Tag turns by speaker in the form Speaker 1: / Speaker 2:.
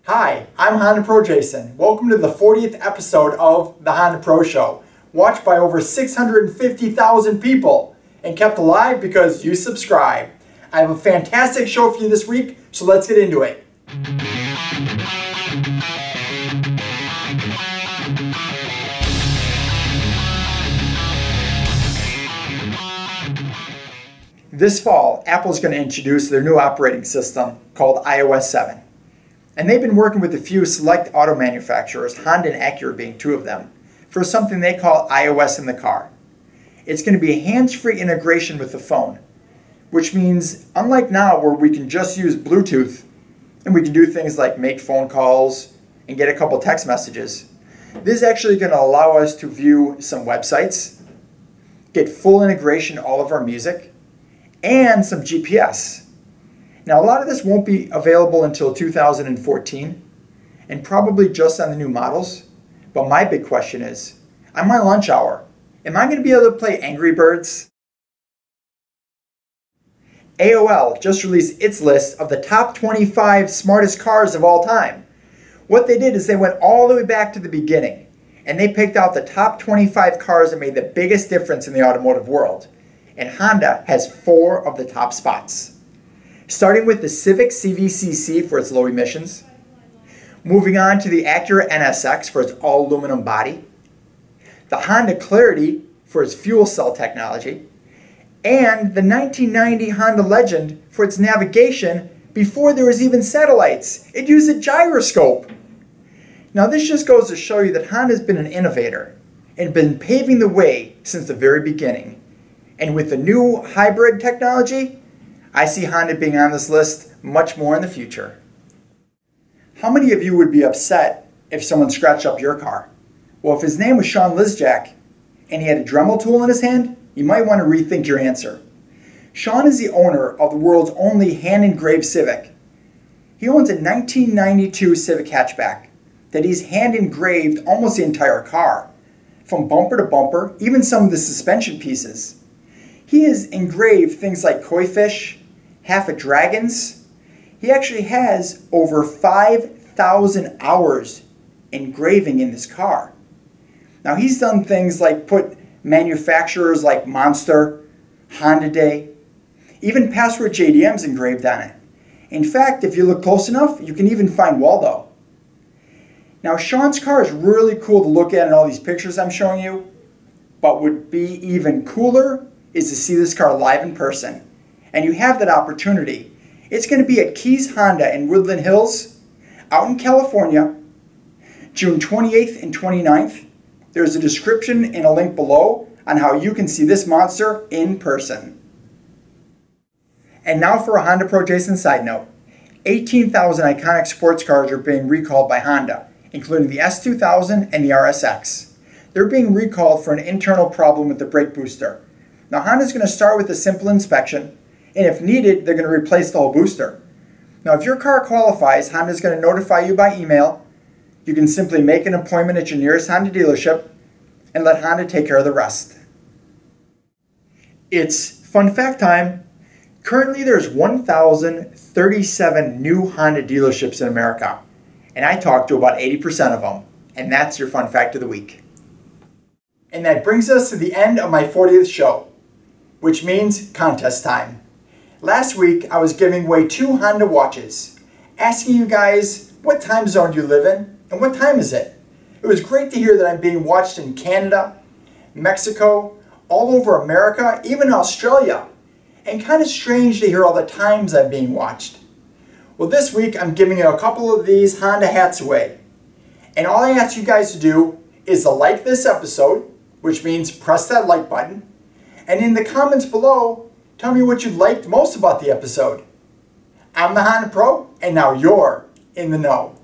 Speaker 1: Hi, I'm HondaPro Jason. Welcome to the 40th episode of the HondaPro Show, watched by over 650,000 people and kept alive because you subscribe. I have a fantastic show for you this week, so let's get into it. This fall, Apple's going to introduce their new operating system called iOS 7. And they've been working with a few select auto manufacturers, Honda and Acura being two of them, for something they call iOS in the car. It's going to be a hands-free integration with the phone, which means, unlike now where we can just use Bluetooth and we can do things like make phone calls and get a couple text messages, this is actually going to allow us to view some websites, get full integration of all of our music, and some GPS. Now, a lot of this won't be available until 2014 and probably just on the new models. But my big question is, on my lunch hour, am I going to be able to play Angry Birds? AOL just released its list of the top 25 smartest cars of all time. What they did is they went all the way back to the beginning and they picked out the top 25 cars that made the biggest difference in the automotive world. And Honda has 4 of the top spots. Starting with the Civic CVCC for its low emissions, moving on to the Acura NSX for its all aluminum body, the Honda Clarity for its fuel cell technology, and the 1990 Honda Legend for its navigation before there was even satellites. It used a gyroscope. Now this just goes to show you that Honda's been an innovator and been paving the way since the very beginning. And with the new hybrid technology, I see Honda being on this list much more in the future. How many of you would be upset if someone scratched up your car? Well, if his name was Shawn Lisjack and he had a Dremel tool in his hand, you might want to rethink your answer. Shawn is the owner of the world's only hand-engraved Civic. He owns a 1992 Civic hatchback that he's hand-engraved almost the entire car, from bumper to bumper, even some of the suspension pieces. He has engraved things like koi fish, half of dragons. He actually has over 5,000 hours engraving in this car. Now he's done things like put manufacturers like Monster, Honda Day, even Password JDM's engraved on it. In fact, if you look close enough, you can even find Waldo. Now Shawn's car is really cool to look at in all these pictures I'm showing you, but would be even cooler is to see this car live in person. And you have that opportunity. It's going to be at Keys Honda in Woodland Hills, out in California, June 28th and 29th. There's a description and a link below on how you can see this monster in person. And now for a HondaPro Jason side note. 18,000 iconic sports cars are being recalled by Honda, including the S2000 and the RSX. They're being recalled for an internal problem with the brake booster. Now Honda's going to start with a simple inspection, and if needed, they're going to replace the whole booster. Now if your car qualifies, Honda's going to notify you by email. You can simply make an appointment at your nearest Honda dealership and let Honda take care of the rest. It's fun fact time. Currently there's 1,037 new Honda dealerships in America, and I talked to about 80% of them, and that's your fun fact of the week. And that brings us to the end of my 40th show, which means contest time. Last week, I was giving away 2 Honda watches, asking you guys what time zone do you live in and what time is it. It was great to hear that I'm being watched in Canada, Mexico, all over America, even Australia, and kind of strange to hear all the times I'm being watched. Well, this week, I'm giving you a couple of these Honda hats away. And all I ask you guys to do is to like this episode, which means press that like button, and in the comments below, tell me what you liked most about the episode. I'm the HondaPro, and now you're in the know.